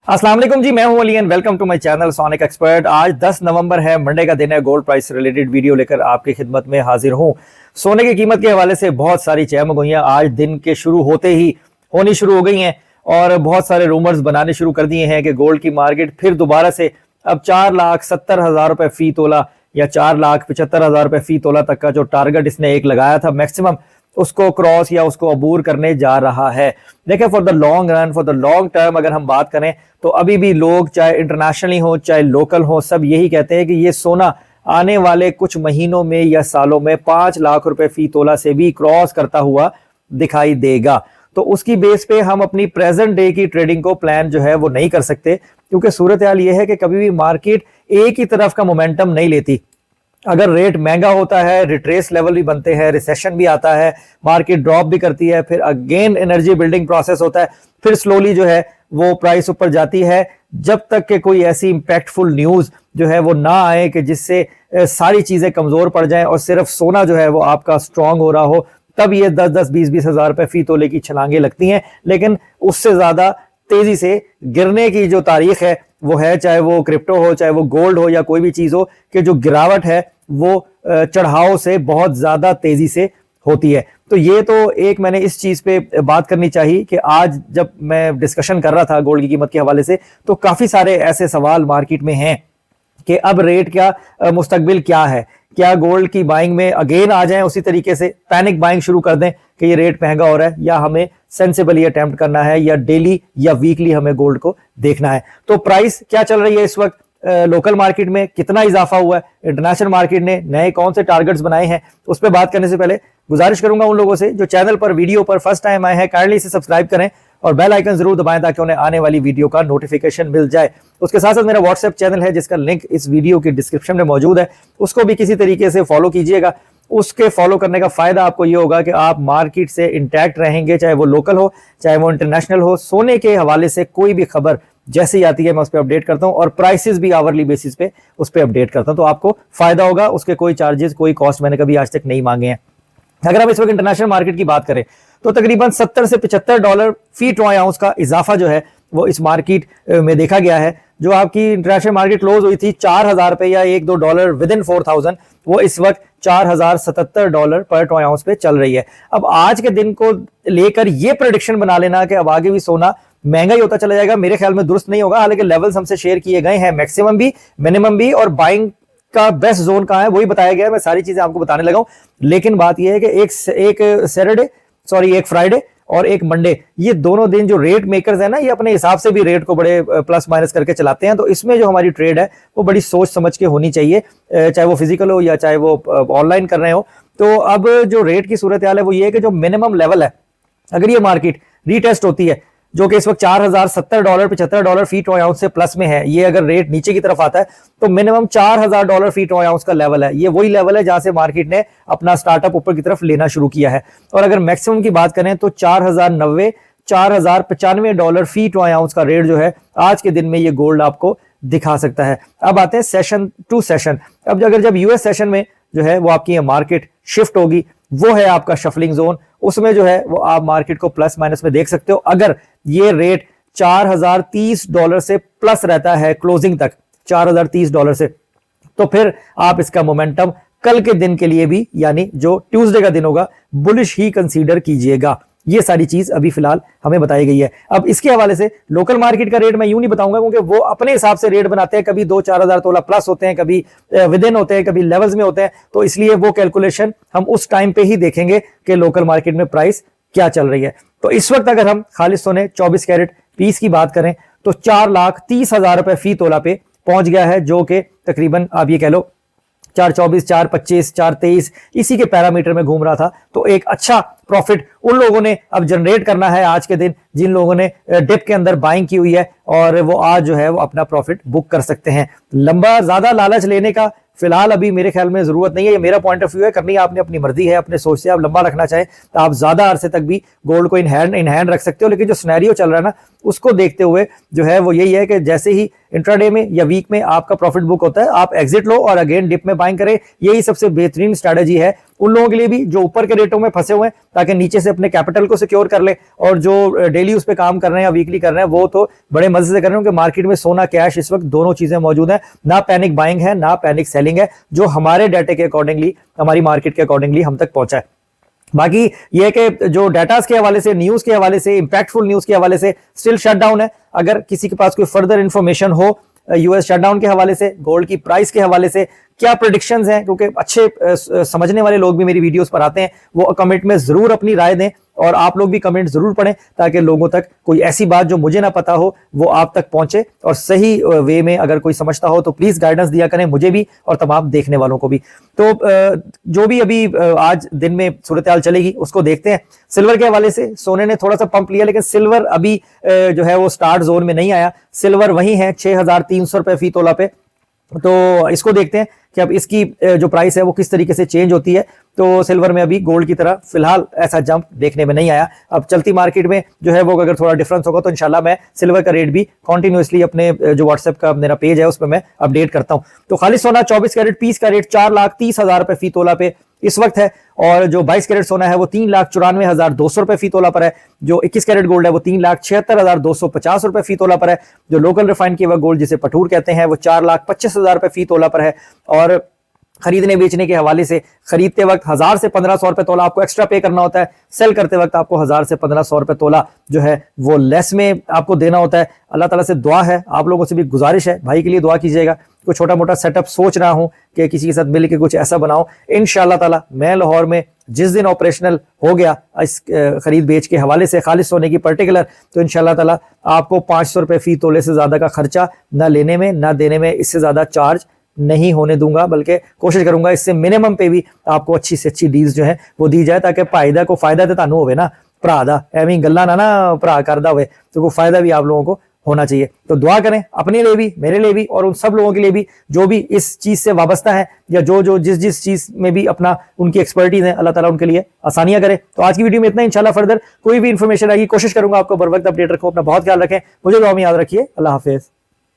अस्सलाम वालेकुम जी, मैं हूं Ali and welcome to my channel Sonic Expert. आज 10 नवंबर है, मंडे का दिन है। गोल्ड प्राइस रिलेटेड वीडियो लेकर आपकी खिदमत में हाजिर हूं। सोने की कीमत के हवाले से बहुत सारी चहमगोइयां आज दिन के शुरू होते ही होनी शुरू हो गई हैं और बहुत सारे रूमर्स बनाने शुरू कर दिए हैं कि गोल्ड की मार्केट फिर दोबारा से अब 4,70,000 रुपए फी तोला या 4,75,000 रुपए फी तोला तक का जो टारगेट इसने एक लगाया था मैक्सिमम, उसको क्रॉस या उसको अबूर करने जा रहा है। देखिए, for the long run, for the long term अगर हम बात करें तो अभी भी लोग चाहे इंटरनेशनली हो चाहे लोकल हो, सब यही कहते हैं कि ये सोना आने वाले कुछ महीनों में या सालों में 5 लाख रुपए फी तोला से भी क्रॉस करता हुआ दिखाई देगा। तो उसकी बेस पे हम अपनी प्रेजेंट डे की ट्रेडिंग को प्लान जो है वो नहीं कर सकते, क्योंकि सूरत हाल ये है कि कभी भी मार्केट एक ही तरफ का मोमेंटम नहीं लेती। अगर रेट महंगा होता है, रिट्रेस लेवल भी बनते हैं, रिसेशन भी आता है, मार्केट ड्रॉप भी करती है, फिर अगेन एनर्जी बिल्डिंग प्रोसेस होता है, फिर स्लोली जो है वो प्राइस ऊपर जाती है, जब तक कि कोई ऐसी इंपैक्टफुल न्यूज जो है वो ना आए कि जिससे सारी चीजें कमजोर पड़ जाएं और सिर्फ सोना जो है वो आपका स्ट्रांग हो रहा हो, तब ये 10-10, 20-20 हजार रुपए फी तोले की छलांगे लगती हैं। लेकिन उससे ज्यादा तेजी से गिरने की जो तारीख है वो है, चाहे वो क्रिप्टो हो, चाहे वो गोल्ड हो या कोई भी चीज हो, कि जो गिरावट है वो चढ़ाव से बहुत ज्यादा तेजी से होती है। तो ये तो एक मैंने इस चीज पे बात करनी चाहिए कि आज जब मैं डिस्कशन कर रहा था गोल्ड की कीमत के हवाले से, तो काफी सारे ऐसे सवाल मार्केट में हैं कि अब रेट क्या, मुस्तकबिल क्या है, क्या गोल्ड की बाइंग में अगेन आ जाएं, उसी तरीके से पैनिक बाइंग शुरू कर दें कि ये रेट महंगा हो रहा है, या हमें सेंसिबली अटेम्प्ट करना है, या डेली या वीकली हमें गोल्ड को देखना है। तो प्राइस क्या चल रही है इस वक्त, लोकल मार्केट में कितना इजाफा हुआ है, इंटरनेशनल मार्केट ने नए कौन से टारगेट्स बनाए हैं, उस पर बात करने से पहले गुजारिश करूंगा उन लोगों से जो चैनल पर वीडियो पर फर्स्ट टाइम आए हैं, काइंडली इसे सब्सक्राइब करें और बेल आइकन जरूर दबाएं ताकि उन्हें आने वाली वीडियो का नोटिफिकेशन मिल जाए। उसके साथ साथ मेरा व्हाट्सएप चैनल है जिसका लिंक इस वीडियो की डिस्क्रिप्शन में मौजूद है, उसको भी किसी तरीके से फॉलो कीजिएगा। उसके फॉलो करने का फायदा आपको ये होगा कि आप मार्केट से इंटैक्ट रहेंगे, चाहे वो लोकल हो चाहे वो इंटरनेशनल हो। सोने के हवाले से कोई भी खबर जैसे ही आती है मैं उस पर अपडेट करता हूं और प्राइसेस भी आवरली बेसिस पे उस पर अपडेट करता हूं, तो आपको फायदा होगा। उसके कोई चार्जेस, कोई कॉस्ट मैंने कभी आज तक नहीं मांगे हैं। अगर हम इस वक्त इंटरनेशनल मार्केट की बात करें तो तकरीबन 70 से 75 डॉलर फी ट्रॉय आउंस का इजाफा जो है वो इस मार्केट में देखा गया है। जो आपकी इंटरनेशनल मार्केट क्लोज हुई थी 4,000 रुपए या 1-2 डॉलर विद इन 4,000, वो इस वक्त 4,077 डॉलर पर ट्रॉय आउंस पे चल रही है। अब आज के दिन को लेकर ये प्रेडिक्शन बना लेना कि अब आगे भी सोना महंगा ही होता चला जाएगा, मेरे ख्याल में दुरुस्त नहीं होगा। हालांकि लेवल्स हमसे शेयर किए गए हैं, मैक्सिमम भी मिनिमम भी, और बाइंग का बेस्ट जोन कहां है वही बताया गया है। मैं सारी चीजें आपको बताने लगा हूं, लेकिन बात यह है कि एक फ्राइडे और एक मंडे, ये दोनों दिन जो रेट मेकर्स है ना, ये अपने हिसाब से भी रेट को बड़े प्लस माइनस करके चलाते हैं। तो इसमें जो हमारी ट्रेड है वो बड़ी सोच समझ के होनी चाहिए, चाहे वो फिजिकल हो या चाहे वो ऑनलाइन कर रहे हो। तो अब जो रेट की सूरत हाल है वो ये है कि जो मिनिमम लेवल है, अगर ये मार्केट रीटेस्ट होती है जो कि इस वक्त 4,070 डॉलर 75 डॉलर फी ट्रॉय आउंस से प्लस में है, ये अगर रेट नीचे की तरफ आता है तो मिनिमम 4,000 डॉलर फी ट्रॉय आउंस का लेवल है। ये वही लेवल है जहां से मार्केट ने अपना स्टार्टअप ऊपर की तरफ लेना शुरू किया है। और अगर मैक्सिमम की बात करें तो 4,090 4,095 डॉलर फी ट्रॉय आउंस का रेट जो है आज के दिन में ये गोल्ड आपको दिखा सकता है। अब आते हैं सेशन टू सेशन। अब अगर जब यूएस सेशन में जो है वो आपकी मार्केट शिफ्ट होगी, वो है आपका शफलिंग जोन, उसमें जो है वो आप मार्केट को प्लस माइनस में देख सकते हो। अगर ये रेट 4,030 डॉलर से प्लस रहता है क्लोजिंग तक, 4,030 डॉलर से, तो फिर आप इसका मोमेंटम कल के दिन के लिए भी, यानी जो ट्यूसडे का दिन होगा, बुलिश ही कंसीडर कीजिएगा। ये सारी चीज अभी फिलहाल हमें बताई गई है। अब इसके हवाले से लोकल मार्केट का रेट मैं यूं नहीं बताऊंगा, क्योंकि वो अपने हिसाब से रेट बनाते हैं, कभी 2-4 हजार तोला प्लस होते हैं, कभी विद इन होते हैं, कभी लेवल्स में होते हैं। तो इसलिए वो कैलकुलेशन हम उस टाइम पे ही देखेंगे कि लोकल मार्केट में प्राइस क्या चल रही है। तो इस वक्त अगर हम खालिस सोने 24 कैरेट पीस की बात करें तो 4,30,000 रुपए फी तोला पे पहुंच गया है, जो कि तकरीबन आप ये कह लो 4,24, 4,25, 4,23 इसी के पैरामीटर में घूम रहा था। तो एक अच्छा प्रॉफिट उन लोगों ने अब जनरेट करना है आज के दिन जिन लोगों ने डिप के अंदर बाइंग की हुई है, और वो आज जो है वो अपना प्रॉफिट बुक कर सकते हैं। लंबा ज्यादा लालच लेने का फिलहाल अभी मेरे ख्याल में जरूरत नहीं है, ये मेरा पॉइंट ऑफ व्यू है। करनी आपने अपनी मर्जी है, अपने सोच से आप लंबा रखना चाहें तो आप ज्यादा अरसे तक भी गोल्ड को इन हैंड रख सकते हो। लेकिन जो सिनेरियो चल रहा है ना, उसको देखते हुए जो है वो यही है कि जैसे ही इंट्राडे में या वीक में आपका प्रॉफिट बुक होता है, आप एग्जिट लो और अगेन डिप में बाइंग करें। यही सबसे बेहतरीन स्ट्रेटजी है उन लोगों के लिए भी जो ऊपर के रेटों में फंसे हुए हैं, ताकि नीचे से अपने कैपिटल को सिक्योर कर ले, और जो डेली उस पर काम कर रहे हैं या वीकली कर रहे हैं वो तो बड़े मजे से कर रहे हैं, क्योंकि मार्केट में सोना कैश इस वक्त दोनों चीजें मौजूद है, ना पैनिक बाइंग है ना पैनिक सेलिंग है, जो हमारे डाटे के अकॉर्डिंगली, हमारी मार्केट के अकॉर्डिंगली हम तक पहुंचा है। बाकी ये कि जो डाटास के हवाले से, न्यूज के हवाले से, इंपैक्टफुल न्यूज के हवाले से स्टिल शटडाउन है। अगर किसी के पास कोई फर्दर इंफॉर्मेशन हो यूएस शटडाउन के हवाले से, गोल्ड की प्राइस के हवाले से, क्या प्रेडिक्शंस हैं, क्योंकि अच्छे समझने वाले लोग भी मेरी वीडियोस पर आते हैं, वो कमेंट में जरूर अपनी राय दें, और आप लोग भी कमेंट जरूर पढ़ें, ताकि लोगों तक कोई ऐसी बात जो मुझे ना पता हो वो आप तक पहुंचे, और सही वे में अगर कोई समझता हो तो प्लीज गाइडेंस दिया करें मुझे भी और तमाम देखने वालों को भी। तो जो भी अभी आज दिन में सूरत हाल चलेगी उसको देखते हैं। सिल्वर के हवाले से सोने ने थोड़ा सा पंप लिया, लेकिन सिल्वर अभी जो है वो स्टार्ट जोन में नहीं आया, सिल्वर वही है 6,300 रुपए फी तोला पे। तो इसको देखते हैं कि अब इसकी जो प्राइस है वो किस तरीके से चेंज होती है। तो सिल्वर में अभी गोल्ड की तरह फिलहाल ऐसा जंप देखने में नहीं आया। अब चलती मार्केट में जो है वो अगर थोड़ा डिफरेंस होगा तो इंशाल्लाह मैं सिल्वर का रेट भी कंटिन्यूअसली अपने जो व्हाट्सएप का मेरा पेज है उस पर मैं अपडेट करता हूं। तो खाली सोना 24 कैरेट पीस का रेट 4,30,000 रुपए फी तोला पे इस वक्त है, और जो 22 कैरेट सोना है वो 3,94,200 रुपए फी तोला पर है। जो 21 कैरेट गोल्ड है वो 3,76,250 रुपए फी तोला पर है। जो लोकल रिफाइंड किया हुआ गोल्ड जिसे पठूर कहते हैं वो 4,25,000 रुपए फी तोला पर है। और खरीदने बेचने के हवाले से खरीदते वक्त 1,000 से 1,500 रुपए तोला आपको एक्स्ट्रा पे करना होता है, सेल करते वक्त आपको 1,000 से 1,500 रुपए तोला जो है वो लेस में आपको देना होता है। अल्लाह ताला से दुआ है, आप लोगों से भी गुजारिश है, भाई के लिए दुआ कीजिएगा। कोई छोटा मोटा सेटअप सोच रहा हूं कि किसी के साथ मिल के कुछ ऐसा बनाऊं, इंशाअल्लाह ताला मैं लाहौर में जिस दिन ऑपरेशनल हो गया इस खरीद बेच के हवाले से खालिस सोने की पर्टिकुलर, तो इंशाअल्लाह ताला आपको 500 रुपए फी तोले से ज्यादा का खर्चा ना लेने में ना देने में, इससे ज्यादा चार्ज नहीं होने दूंगा, बल्कि कोशिश करूंगा इससे मिनिमम पे भी आपको अच्छी से अच्छी डील्स जो है वो दी जाए, ताकि फायदा को फायदा तो तानू होवे ना भरा दा, एवं गल्ला ना भरा करदा होवे, तो कोई फायदा भी आप लोगों को होना चाहिए। तो दुआ करें अपने लिए भी, मेरे लिए भी, और उन सब लोगों के लिए भी जो भी इस चीज से वाबस्ता है, या जो जिस चीज में भी अपना उनकी एक्सपर्टीज है, अल्लाह ताला उनके लिए आसानियां करे। तो आज की वीडियो में इतना, इंशाल्लाह फर्दर कोई भी इंफॉर्मेशन आएगी कोशिश करूंगा आपको बर वक्त अपडेट रखूं। अपना बहुत ख्याल रखें, मुझे दुआ में याद रखिए। अल्लाह हाफिज।